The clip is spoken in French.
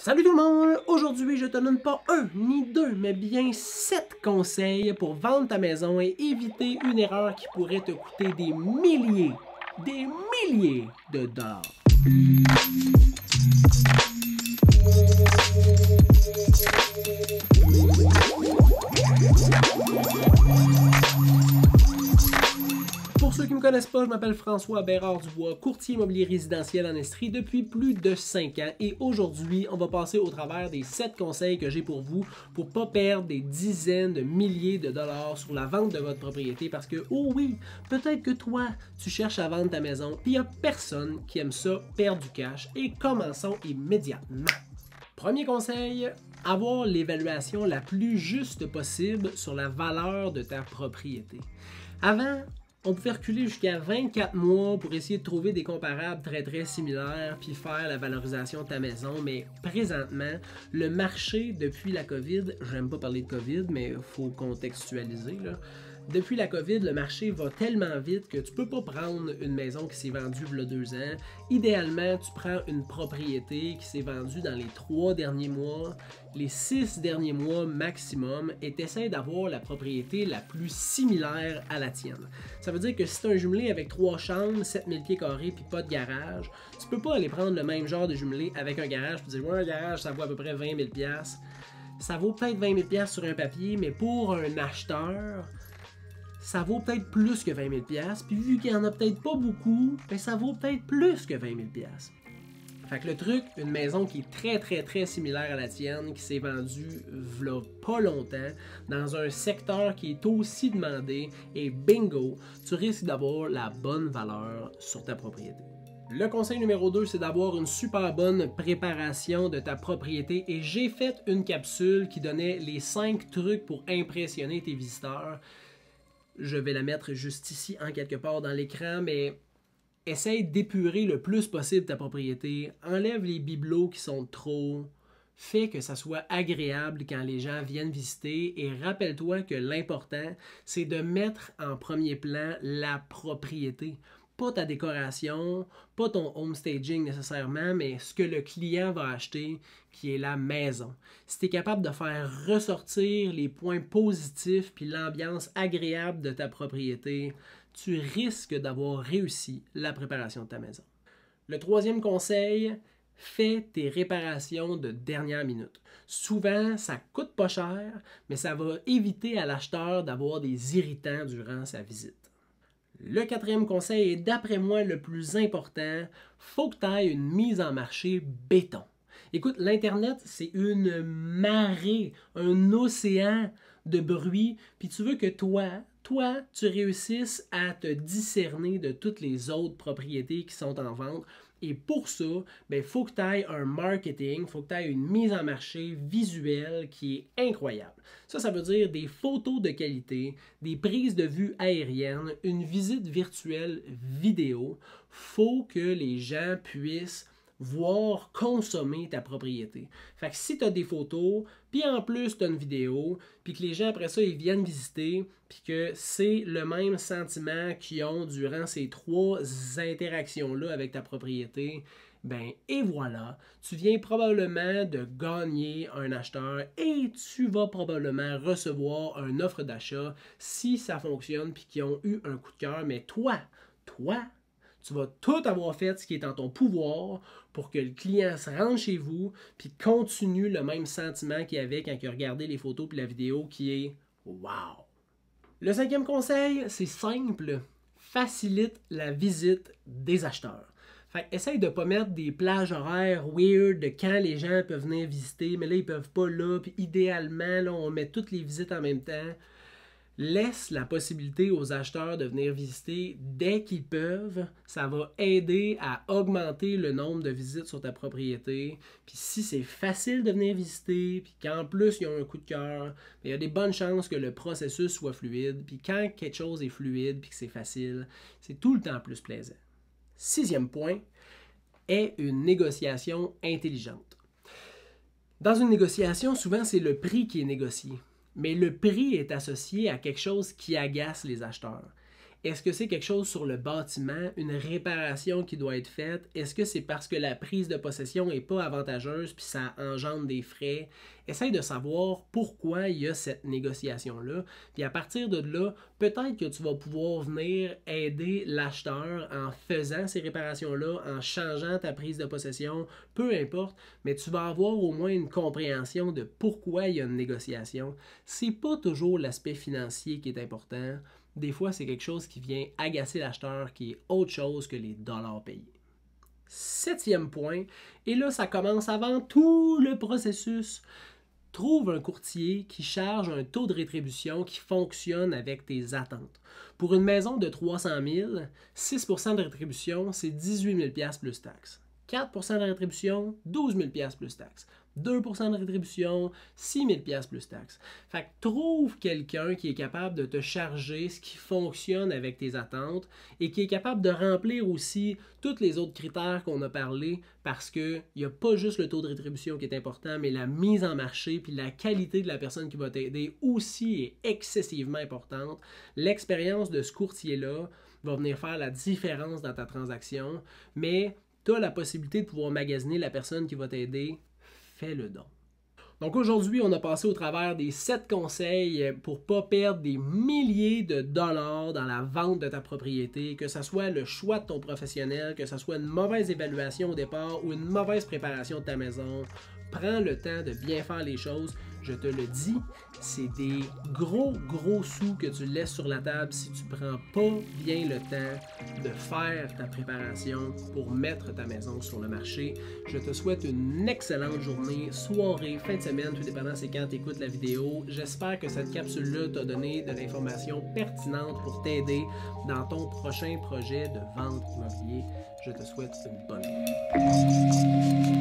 Salut tout le monde! Aujourd'hui, je te donne pas un ni deux, mais bien 7 conseils pour vendre ta maison et éviter une erreur qui pourrait te coûter des milliers de dollars. Pour ceux qui ne me connaissent pas, je m'appelle François Bérard-Dubois, courtier immobilier résidentiel en Estrie depuis plus de 5 ans. Et aujourd'hui, on va passer au travers des 7 conseils que j'ai pour vous pour ne pas perdre des dizaines de milliers de dollars sur la vente de votre propriété. Parce que, oh oui, peut-être que toi, tu cherches à vendre ta maison, puis il n'y a personne qui aime ça, perdre du cash. Et commençons immédiatement. Premier conseil, avoir l'évaluation la plus juste possible sur la valeur de ta propriété. Avant, on pouvait reculer jusqu'à 24 mois pour essayer de trouver des comparables très similaires puis faire la valorisation de ta maison, mais présentement, le marché depuis la COVID, j'aime pas parler de COVID, mais il faut contextualiser là. Depuis la COVID, le marché va tellement vite que tu peux pas prendre une maison qui s'est vendue il y a 2 ans. Idéalement, tu prends une propriété qui s'est vendue dans les 3 derniers mois, les 6 derniers mois maximum, et tu essaies d'avoir la propriété la plus similaire à la tienne. Ça veut dire que si tu as un jumelé avec 3 chambres, 7000 pieds carrés puis pas de garage, tu peux pas aller prendre le même genre de jumelé avec un garage et dire ouais, un garage ça vaut à peu près 20 000 $. Ça vaut peut-être 20 000 $ sur un papier, mais pour un acheteur, ça vaut peut-être plus que 20 000 $, puis vu qu'il n'y en a peut-être pas beaucoup, ben ça vaut peut-être plus que 20 000 $. Fait que le truc, une maison qui est très similaire à la tienne, qui s'est vendue v'là pas longtemps, dans un secteur qui est aussi demandé, et bingo, tu risques d'avoir la bonne valeur sur ta propriété. Le conseil numéro 2, c'est d'avoir une super bonne préparation de ta propriété, et j'ai fait une capsule qui donnait les 5 trucs pour impressionner tes visiteurs. Je vais la mettre juste ici en quelque part dans l'écran, mais essaye d'épurer le plus possible ta propriété. Enlève les bibelots qui sont trop. Fais que ça soit agréable quand les gens viennent visiter et rappelle-toi que l'important, c'est de mettre en premier plan la propriété. Pas ta décoration, pas ton home staging nécessairement, mais ce que le client va acheter, qui est la maison. Si tu es capable de faire ressortir les points positifs puis l'ambiance agréable de ta propriété, tu risques d'avoir réussi la préparation de ta maison. Le troisième conseil, fais tes réparations de dernière minute. Souvent, ça coûte pas cher, mais ça va éviter à l'acheteur d'avoir des irritants durant sa visite. Le quatrième conseil est d'après moi le plus important, faut que tu aies une mise en marché béton. Écoute, l'Internet, c'est une marée, un océan de bruit, puis tu veux que toi, tu réussisses à te discerner de toutes les autres propriétés qui sont en vente. Et pour ça, il faut que tu aies un marketing, il faut que tu aies une mise en marché visuelle qui est incroyable. Ça veut dire des photos de qualité, des prises de vue aériennes, une visite virtuelle vidéo. Il faut que les gens puissent voir, consommer ta propriété. Fait que si tu as des photos, puis en plus tu as une vidéo, puis que les gens après ça ils viennent visiter, puis que c'est le même sentiment qu'ils ont durant ces 3 interactions-là avec ta propriété, ben et voilà, tu viens probablement de gagner un acheteur et tu vas probablement recevoir une offre d'achat si ça fonctionne puis qu'ils ont eu un coup de cœur, mais toi, tu vas tout avoir fait ce qui est en ton pouvoir pour que le client se rende chez vous puis continue le même sentiment qu'il avait quand il a regardé les photos puis la vidéo qui est « wow ». Le 5e conseil, c'est simple, facilite la visite des acheteurs. Fait essaye de ne pas mettre des plages horaires weird de quand les gens peuvent venir visiter, mais là, ils peuvent pas là, puis idéalement, là, on met toutes les visites en même temps. Laisse la possibilité aux acheteurs de venir visiter dès qu'ils peuvent. Ça va aider à augmenter le nombre de visites sur ta propriété. Puis si c'est facile de venir visiter, puis qu'en plus ils ont un coup de cœur, il y a des bonnes chances que le processus soit fluide. Puis quand quelque chose est fluide puis que c'est facile, c'est tout le temps plus plaisant. 6e point est une négociation intelligente. Dans une négociation, souvent c'est le prix qui est négocié. Mais le prix est associé à quelque chose qui agace les acheteurs. Est-ce que c'est quelque chose sur le bâtiment, une réparation qui doit être faite? Est-ce que c'est parce que la prise de possession n'est pas avantageuse puis ça engendre des frais? Essaye de savoir pourquoi il y a cette négociation-là. Puis à partir de là, peut-être que tu vas pouvoir venir aider l'acheteur en faisant ces réparations-là, en changeant ta prise de possession, peu importe, mais tu vas avoir au moins une compréhension de pourquoi il y a une négociation. C'est pas toujours l'aspect financier qui est important. Des fois, c'est quelque chose qui vient agacer l'acheteur, qui est autre chose que les dollars payés. 7e point, et là, ça commence avant tout le processus. Trouve un courtier qui charge un taux de rétribution qui fonctionne avec tes attentes. Pour une maison de 300 000, 6 % de rétribution, c'est 18 000 $ plus taxes. 4 % de rétribution, 12 000 $ plus taxes. 2 % de rétribution, 6 000 $ plus taxes. Fait que trouve quelqu'un qui est capable de te charger ce qui fonctionne avec tes attentes et qui est capable de remplir aussi tous les autres critères qu'on a parlé parce qu'il n'y a pas juste le taux de rétribution qui est important, mais la mise en marché puis la qualité de la personne qui va t'aider aussi est excessivement importante. L'expérience de ce courtier-là va venir faire la différence dans ta transaction, mais tu as la possibilité de pouvoir magasiner la personne qui va t'aider. Fais-le donc. Donc aujourd'hui, on a passé au travers des 7 conseils pour ne pas perdre des milliers de dollars dans la vente de ta propriété, que ce soit le choix de ton professionnel, que ce soit une mauvaise évaluation au départ ou une mauvaise préparation de ta maison. Prends le temps de bien faire les choses. Je te le dis, c'est des gros sous que tu laisses sur la table si tu ne prends pas bien le temps de faire ta préparation pour mettre ta maison sur le marché. Je te souhaite une excellente journée, soirée, fin de semaine, tout dépendant c'est quand tu écoutes la vidéo. J'espère que cette capsule-là t'a donné de l'information pertinente pour t'aider dans ton prochain projet de vente immobilier. Je te souhaite une bonne journée.